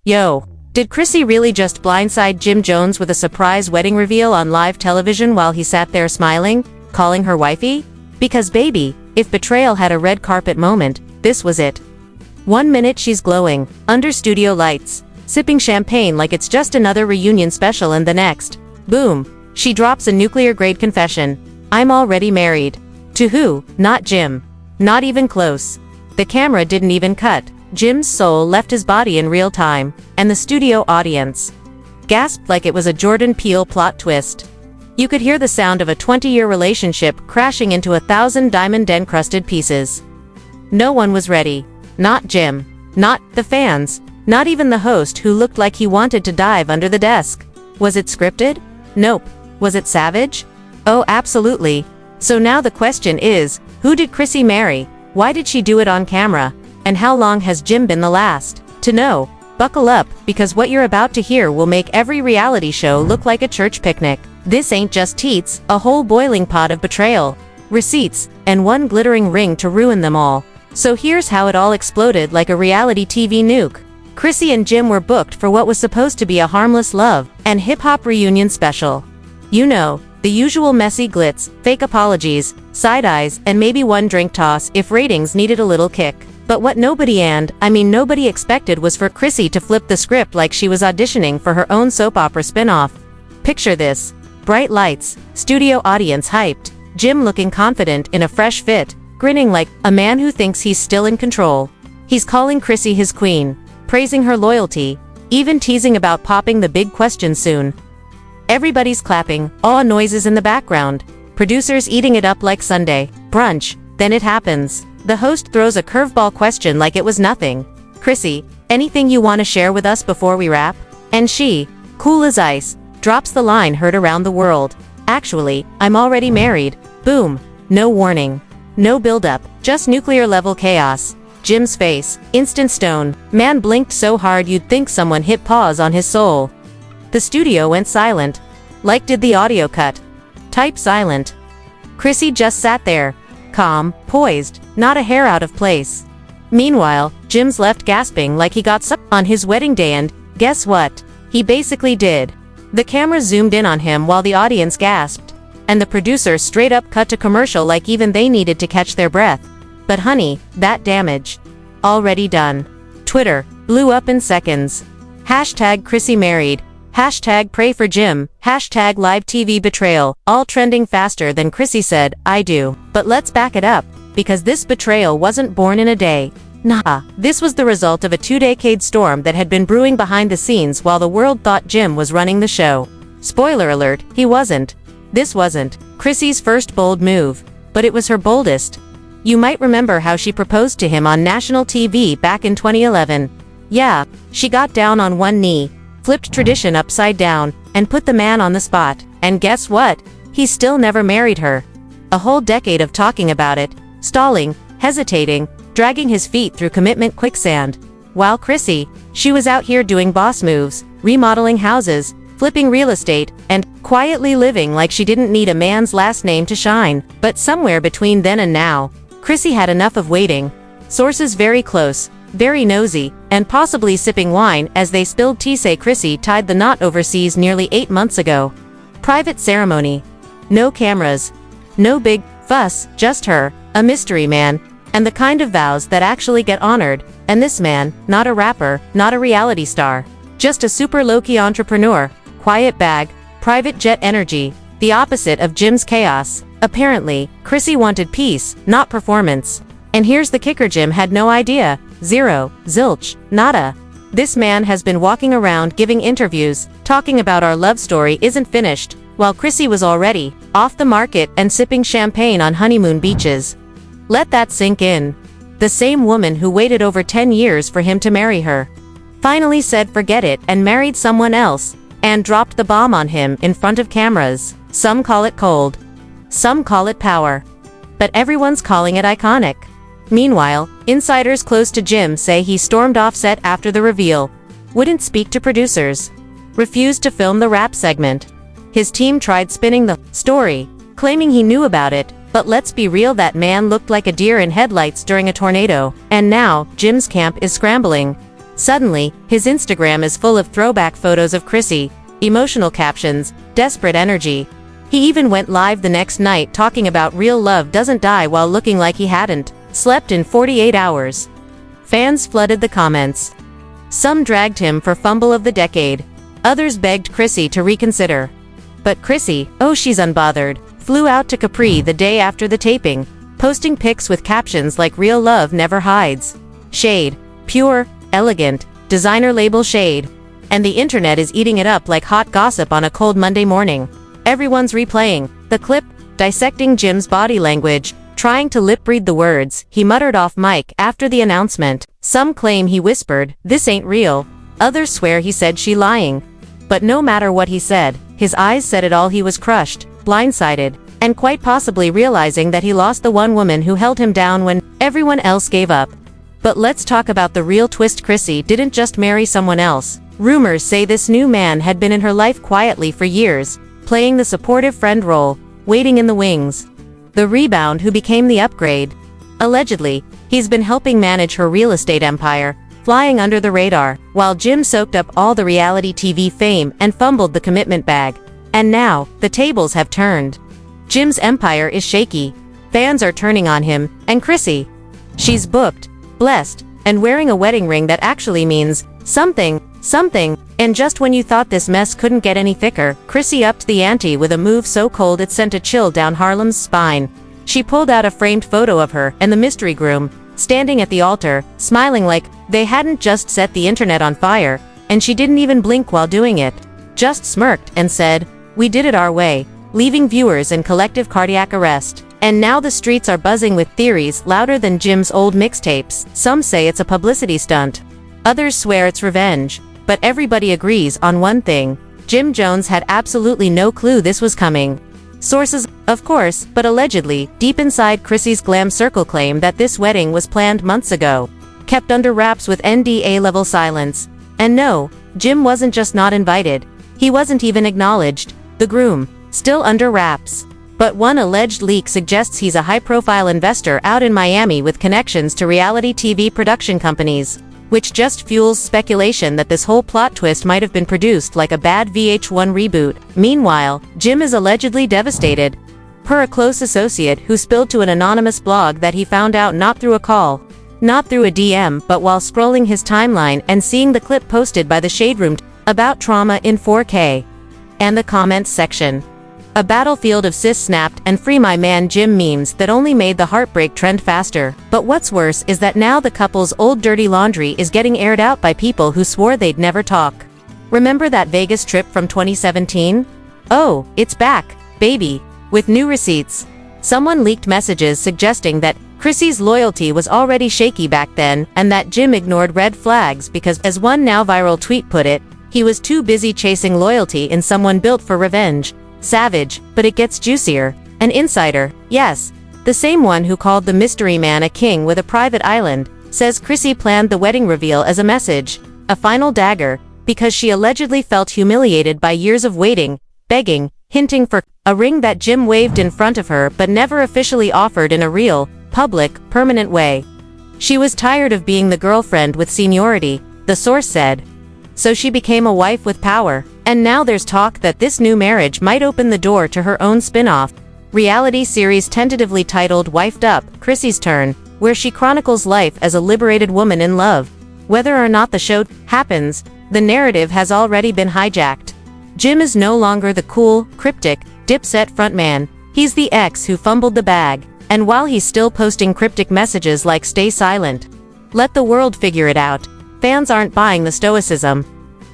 Yo, did Chrissy really just blindside Jim Jones with a surprise wedding reveal on live television while he sat there smiling, calling her wifey? Because baby, if betrayal had a red carpet moment, this was it. 1 minute she's glowing, under studio lights, sipping champagne like it's just another reunion special, and the next, boom, she drops a nuclear-grade confession. I'm already married. To who? Not Jim. Not even close. The camera didn't even cut. Jim's soul left his body in real time, and the studio audience gasped like it was a Jordan Peele plot twist. You could hear the sound of a 20-year relationship crashing into 1,000 diamond-encrusted pieces. No one was ready. Not Jim. Not the fans. Not even the host, who looked like he wanted to dive under the desk. Was it scripted? Nope. Was it savage? Oh, absolutely. So now the question is, who did Chrissy marry? Why did she do it on camera? And how long has Jim been the last? To know, buckle up, because what you're about to hear will make every reality show look like a church picnic. This ain't just teats, a whole boiling pot of betrayal, receipts, and one glittering ring to ruin them all. So here's how it all exploded like a reality TV nuke. Chrissy and Jim were booked for what was supposed to be a harmless love and hip-hop reunion special. You know, the usual messy glitz, fake apologies, side eyes, and maybe one drink toss if ratings needed a little kick. But what nobody expected was for Chrissy to flip the script like she was auditioning for her own soap opera spin-off. Picture this. Bright lights, studio audience hyped, Jim looking confident in a fresh fit, grinning like a man who thinks he's still in control. He's calling Chrissy his queen, praising her loyalty, even teasing about popping the big question soon. Everybody's clapping, awe noises in the background, producers eating it up like Sunday brunch. Then it happens. The host throws a curveball question like it was nothing. Chrissy, anything you want to share with us before we wrap? And she, cool as ice, drops the line heard around the world. Actually, I'm already married. Boom. No warning. No build-up, just nuclear-level chaos. Jim's face, instant stone. Man blinked so hard you'd think someone hit pause on his soul. The studio went silent. Like did the audio cut. Type silent. Chrissy just sat there, calm, poised, not a hair out of place. Meanwhile, Jim's left gasping like he got sucked on his wedding day, and guess what? He basically did. The camera zoomed in on him while the audience gasped, and the producer straight up cut to commercial like even they needed to catch their breath. But honey, that damage already done. Twitter blew up in seconds. Hashtag Chrissy married. Hashtag pray for Jim. Hashtag live TV betrayal. All trending faster than Chrissy said, I do. But let's back it up, because this betrayal wasn't born in a day. Nah, this was the result of a 2-decade storm that had been brewing behind the scenes while the world thought Jim was running the show. Spoiler alert, he wasn't. This wasn't Chrissy's first bold move, but it was her boldest. You might remember how she proposed to him on national TV back in 2011. Yeah, she got down on one knee, flipped tradition upside down, and put the man on the spot. And guess what? He still never married her. A whole decade of talking about it, stalling, hesitating, dragging his feet through commitment quicksand. While Chrissy, she was out here doing boss moves, remodeling houses, flipping real estate, and quietly living like she didn't need a man's last name to shine. But somewhere between then and now, Chrissy had enough of waiting. Sources very close, very nosy, and possibly sipping wine as they spilled tea say Chrissy tied the knot overseas nearly 8 months ago. Private ceremony. No cameras. No big fuss, just her, a mystery man, and the kind of vows that actually get honored. And this man, not a rapper, not a reality star, just a super low-key entrepreneur, quiet bag, private jet energy, the opposite of Jim's chaos. Apparently, Chrissy wanted peace, not performance. And here's the kicker, Jim had no idea. Zero, zilch, nada. This man has been walking around giving interviews, talking about our love story isn't finished, while Chrissy was already off the market and sipping champagne on honeymoon beaches. Let that sink in. The same woman who waited over 10 years for him to marry her finally said forget it and married someone else, and dropped the bomb on him in front of cameras. Some call it cold. Some call it power. But everyone's calling it iconic. Meanwhile, insiders close to Jim say he stormed off set after the reveal, wouldn't speak to producers, refused to film the rap segment. His team tried spinning the story, claiming he knew about it, but let's be real, that man looked like a deer in headlights during a tornado. And now, Jim's camp is scrambling. Suddenly, his Instagram is full of throwback photos of Chrissy, emotional captions, desperate energy. He even went live the next night talking about real love doesn't die while looking like he hadn't slept in 48 hours. Fans flooded the comments. Some dragged him for fumble of the decade. Others begged Chrissy to reconsider. But Chrissy, oh she's unbothered, flew out to Capri the day after the taping, posting pics with captions like real love never hides. Shade. Pure, elegant, designer label shade. And the internet is eating it up like hot gossip on a cold Monday morning. Everyone's replaying the clip, dissecting Jim's body language, trying to lip-read the words he muttered off mic after the announcement. Some claim he whispered, "This ain't real." Others swear he said she lying. But no matter what he said, his eyes said it all. He was crushed, blindsided, and quite possibly realizing that he lost the one woman who held him down when everyone else gave up. But let's talk about the real twist. Chrissy didn't just marry someone else. Rumors say this new man had been in her life quietly for years, playing the supportive friend role, waiting in the wings. The rebound who became the upgrade. Allegedly, he's been helping manage her real estate empire, flying under the radar, while Jim soaked up all the reality TV fame and fumbled the commitment bag. And now, the tables have turned. Jim's empire is shaky. Fans are turning on him, and Chrissy. She's booked, blessed, and wearing a wedding ring that actually means something. And just when you thought this mess couldn't get any thicker, Chrissy upped the ante with a move so cold it sent a chill down Harlem's spine. She pulled out a framed photo of her and the mystery groom, standing at the altar, smiling like they hadn't just set the internet on fire, and she didn't even blink while doing it. Just smirked and said, "We did it our way," leaving viewers in collective cardiac arrest. And now the streets are buzzing with theories louder than Jim's old mixtapes. Some say it's a publicity stunt. Others swear it's revenge. But everybody agrees on one thing. Jim Jones had absolutely no clue this was coming. Sources, of course, but allegedly, deep inside Chrissy's glam circle claim that this wedding was planned months ago, kept under wraps with NDA-level silence. And no, Jim wasn't just not invited. He wasn't even acknowledged. The groom, still under wraps. But one alleged leak suggests he's a high-profile investor out in Miami with connections to reality TV production companies, which just fuels speculation that this whole plot twist might have been produced like a bad VH1 reboot. Meanwhile, Jim is allegedly devastated. Per a close associate who spilled to an anonymous blog that he found out not through a call, not through a DM, but while scrolling his timeline and seeing the clip posted by the Shade Room about trauma in 4K. And the comments section. A battlefield of sis snapped and free my man Jim memes that only made the heartbreak trend faster. But what's worse is that now the couple's old dirty laundry is getting aired out by people who swore they'd never talk. Remember that Vegas trip from 2017? Oh, it's back, baby, with new receipts. Someone leaked messages suggesting that Chrissy's loyalty was already shaky back then and that Jim ignored red flags because, as one now viral tweet put it, he was too busy chasing loyalty in someone built for revenge. Savage, but it gets juicier. An insider, yes, the same one who called the mystery man a king with a private island, says Chrissy planned the wedding reveal as a message, a final dagger, because she allegedly felt humiliated by years of waiting, begging, hinting for a ring that Jim waved in front of her but never officially offered in a real, public, permanent way. She was tired of being the girlfriend with seniority, the source said. So she became a wife with power. And now there's talk that this new marriage might open the door to her own spin-off reality series tentatively titled Wifed Up, Chrissy's Turn, where she chronicles life as a liberated woman in love. Whether or not the show happens, the narrative has already been hijacked. Jim is no longer the cool, cryptic, dipset frontman. He's the ex who fumbled the bag, and while he's still posting cryptic messages like "stay silent, let the world figure it out," fans aren't buying the stoicism.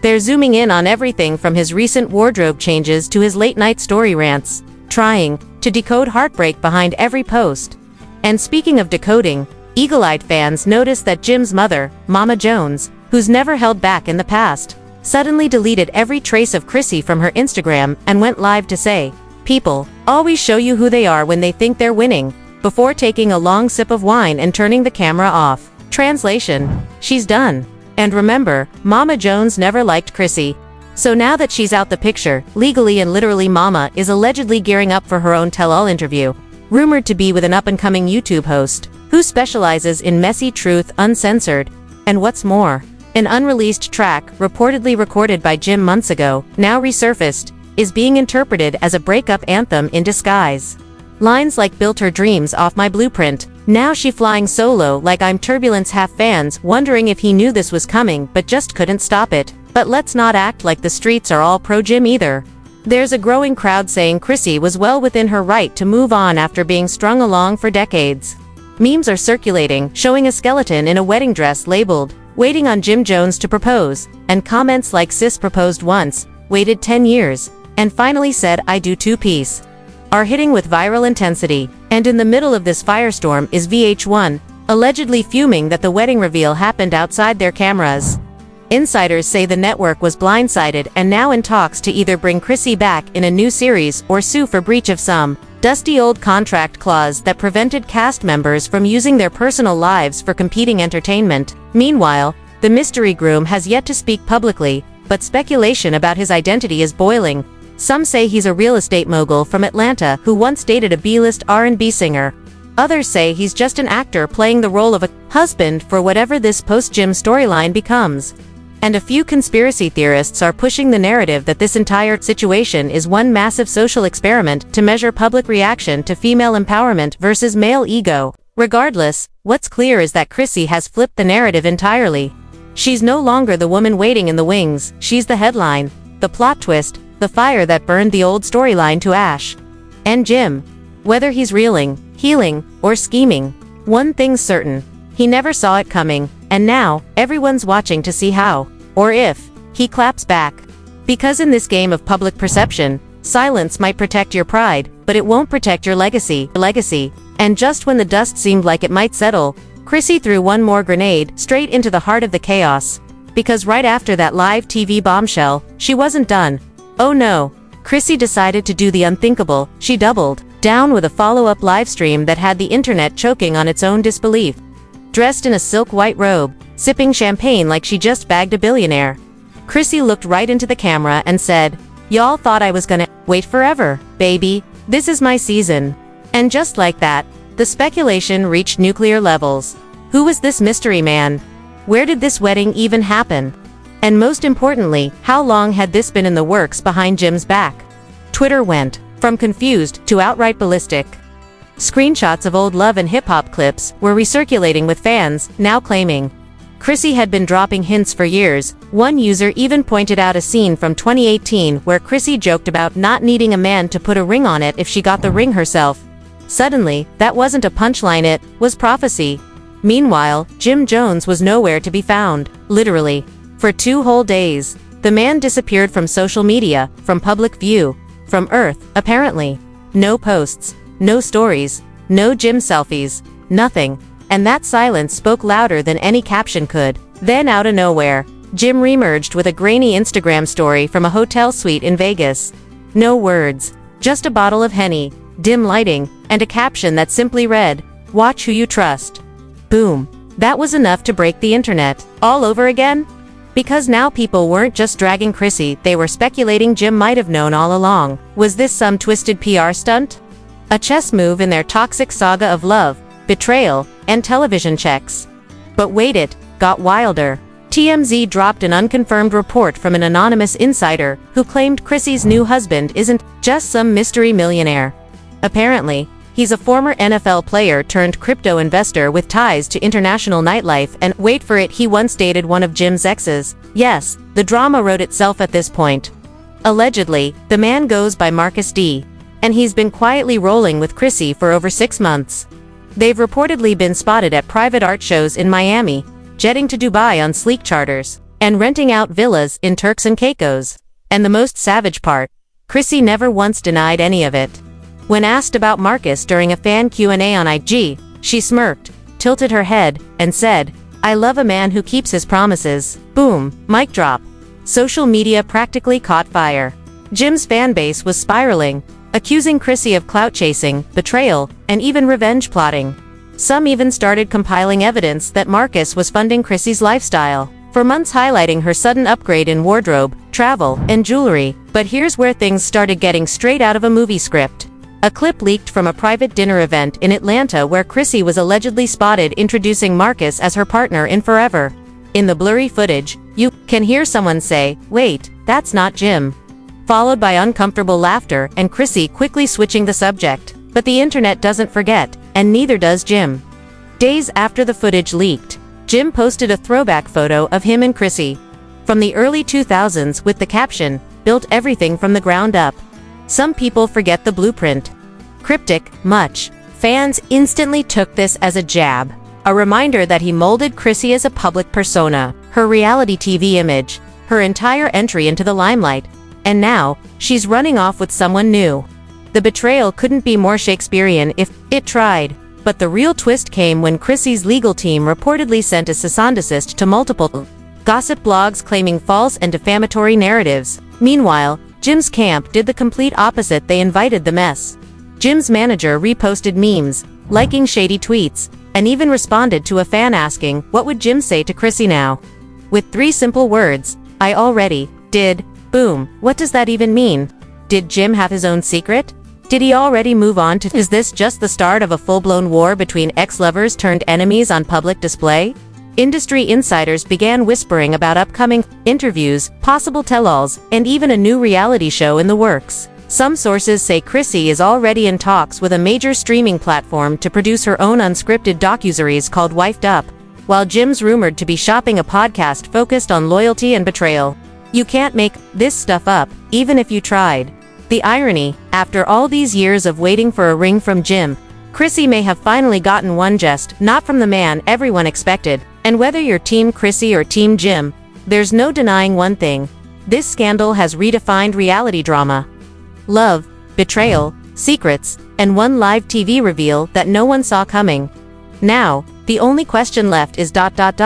They're zooming in on everything from his recent wardrobe changes to his late-night story rants, trying to decode heartbreak behind every post. And speaking of decoding, eagle-eyed fans notice that Jim's mother, Mama Jones, who's never held back in the past, suddenly deleted every trace of Chrissy from her Instagram and went live to say, "People always show you who they are when they think they're winning," before taking a long sip of wine and turning the camera off. Translation: she's done. And remember, Mama Jones never liked Chrissy. So now that she's out the picture, legally and literally Mama is allegedly gearing up for her own tell-all interview, rumored to be with an up-and-coming YouTube host, who specializes in messy truth uncensored. And what's more, An unreleased track, reportedly recorded by Jim months ago, now resurfaced, is being interpreted as a breakup anthem in disguise. Lines like "built her dreams off my blueprint, now she flying solo" like "I'm turbulence" have fans wondering if he knew this was coming but just couldn't stop it. But let's not act like the streets are all pro-Jim either. There's a growing crowd saying Chrissy was well within her right to move on after being strung along for decades. Memes are circulating, showing a skeleton in a wedding dress labeled, "Waiting on Jim Jones to propose," and comments like "Sis proposed once, waited 10 years, and finally said I do two-piece," are hitting with viral intensity. And in the middle of this firestorm is VH1, allegedly fuming that the wedding reveal happened outside their cameras. Insiders say the network was blindsided and now in talks to either bring Chrissy back in a new series or sue for breach of some dusty old contract clause that prevented cast members from using their personal lives for competing entertainment. Meanwhile, the mystery groom has yet to speak publicly, but speculation about his identity is boiling. Some say he's a real estate mogul from Atlanta who once dated a B-list R&B singer. Others say he's just an actor playing the role of a husband for whatever this post-Jim storyline becomes. And a few conspiracy theorists are pushing the narrative that this entire situation is one massive social experiment to measure public reaction to female empowerment versus male ego. Regardless, what's clear is that Chrissy has flipped the narrative entirely. She's no longer the woman waiting in the wings, she's the headline, the plot twist, the fire that burned the old storyline to ash. And Jim, whether he's reeling, healing, or scheming, one thing's certain, he never saw it coming, and now, everyone's watching to see how, or if, he claps back. Because in this game of public perception, silence might protect your pride, but it won't protect your legacy. And just when the dust seemed like it might settle, Chrissy threw one more grenade straight into the heart of the chaos. Because right after that live TV bombshell, she wasn't done. Oh no, Chrissy decided to do the unthinkable. She doubled down with a follow-up livestream that had the internet choking on its own disbelief. Dressed in a silk white robe, sipping champagne like she just bagged a billionaire, Chrissy looked right into the camera and said, "Y'all thought I was gonna wait forever, baby. This is my season." And just like that, the speculation reached nuclear levels. Who was this mystery man? Where did this wedding even happen? And most importantly, how long had this been in the works behind Jim's back? Twitter went from confused to outright ballistic. Screenshots of old love and hip-hop clips were recirculating with fans now claiming Chrissy had been dropping hints for years. One user even pointed out a scene from 2018 where Chrissy joked about not needing a man to put a ring on it if she got the ring herself. Suddenly, that wasn't a punchline, it was prophecy. Meanwhile, Jim Jones was nowhere to be found, literally. For 2 whole days, the man disappeared from social media, from public view, from Earth, apparently. No posts, no stories, no Jim selfies, nothing. And that silence spoke louder than any caption could. Then out of nowhere, Jim reemerged with a grainy Instagram story from a hotel suite in Vegas. No words, just a bottle of Henny, dim lighting, and a caption that simply read, "Watch who you trust." Boom. That was enough to break the internet. All over again? Because now people weren't just dragging Chrissy, they were speculating Jim might have known all along. Was this some twisted PR stunt? A chess move in their toxic saga of love, betrayal, and television checks? But wait, it got wilder. TMZ dropped an unconfirmed report from an anonymous insider who claimed Chrissy's new husband isn't just some mystery millionaire. Apparently, he's a former NFL player turned crypto investor with ties to international nightlife, and wait for it, he once dated one of Jim's exes. Yes, the drama wrote itself at this point. Allegedly, the man goes by Marcus D, and he's been quietly rolling with Chrissy for over 6 months. They've reportedly been spotted at private art shows in Miami, jetting to Dubai on sleek charters, and renting out villas in Turks and Caicos. And the most savage part, Chrissy never once denied any of it. When asked about Marcus during a fan Q&A on IG, she smirked, tilted her head, and said, "I love a man who keeps his promises." Boom, mic drop. Social media practically caught fire. Jim's fanbase was spiraling, accusing Chrissy of clout chasing, betrayal, and even revenge plotting. Some even started compiling evidence that Marcus was funding Chrissy's lifestyle, for months highlighting her sudden upgrade in wardrobe, travel, and jewelry. But here's where things started getting straight out of a movie script. A clip leaked from a private dinner event in Atlanta where Chrissy was allegedly spotted introducing Marcus as her partner in forever. In the blurry footage, you can hear someone say, "Wait, that's not Jim," followed by uncomfortable laughter and Chrissy quickly switching the subject. But the internet doesn't forget, and neither does Jim. Days after the footage leaked, Jim posted a throwback photo of him and Chrissy from the early 2000s with the caption, "Built everything from the ground up." Some people forget the blueprint. Cryptic, much. Fans instantly took this as a jab, a reminder that he molded Chrissy as a public persona, her reality TV image, her entire entry into the limelight, and now, she's running off with someone new. The betrayal couldn't be more Shakespearean if it tried, but the real twist came when Chrissy's legal team reportedly sent a cease and desist to multiple gossip blogs claiming false and defamatory narratives. Meanwhile, Jim's camp did the complete opposite. They invited the mess. Jim's manager reposted memes, liking shady tweets, and even responded to a fan asking, what would Jim say to Chrissy now? With 3 simple words, "I already did." Boom. What does that even mean? Did Jim have his own secret? Did he already move on to? Is this just the start of a full-blown war between ex-lovers turned enemies on public display? Industry insiders began whispering about upcoming interviews, possible tell-alls, and even a new reality show in the works. Some sources say Chrissy is already in talks with a major streaming platform to produce her own unscripted docuseries called Wifed Up, while Jim's rumored to be shopping a podcast focused on loyalty and betrayal. You can't make this stuff up, even if you tried. The irony, after all these years of waiting for a ring from Jim, Chrissy may have finally gotten one, just not from the man everyone expected. And whether you're Team Chrissy or Team Jim, there's no denying one thing. This scandal has redefined reality drama. Love, betrayal, secrets, and one live TV reveal that no one saw coming. Now, the only question left is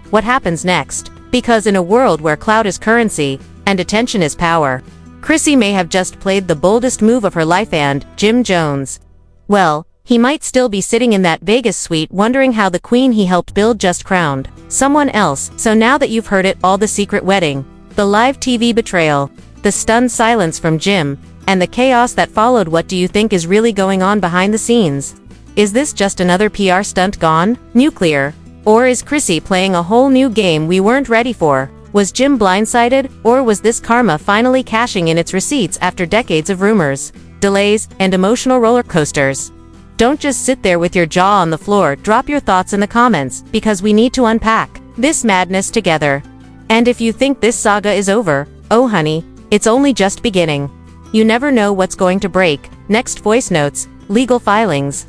what happens next? Because in a world where clout is currency, and attention is power, Chrissy may have just played the boldest move of her life, and Jim Jones, well, he might still be sitting in that Vegas suite wondering how the queen he helped build just crowned someone else. So now that you've heard it all, the secret wedding, the live TV betrayal, the stunned silence from Jim, and the chaos that followed, what do you think is really going on behind the scenes? Is this just another PR stunt gone nuclear? Or is Chrissy playing a whole new game we weren't ready for? Was Jim blindsided, or was this karma finally cashing in its receipts after decades of rumors, delays, and emotional roller coasters? Don't just sit there with your jaw on the floor. Drop your thoughts in the comments, because we need to unpack this madness together. And if you think this saga is over, oh honey, it's only just beginning. You never know what's going to break. Next, voice notes, legal filings,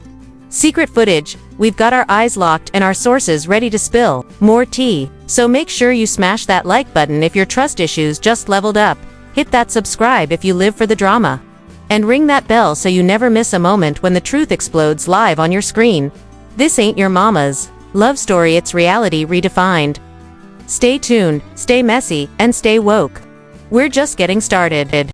secret footage. We've got our eyes locked and our sources ready to spill more tea. So make sure you smash that like button if your trust issues just leveled up. Hit that subscribe if you live for the drama. And ring that bell so you never miss a moment when the truth explodes live on your screen. This ain't your mama's love story, it's reality redefined. Stay tuned, stay messy, and stay woke. We're just getting started.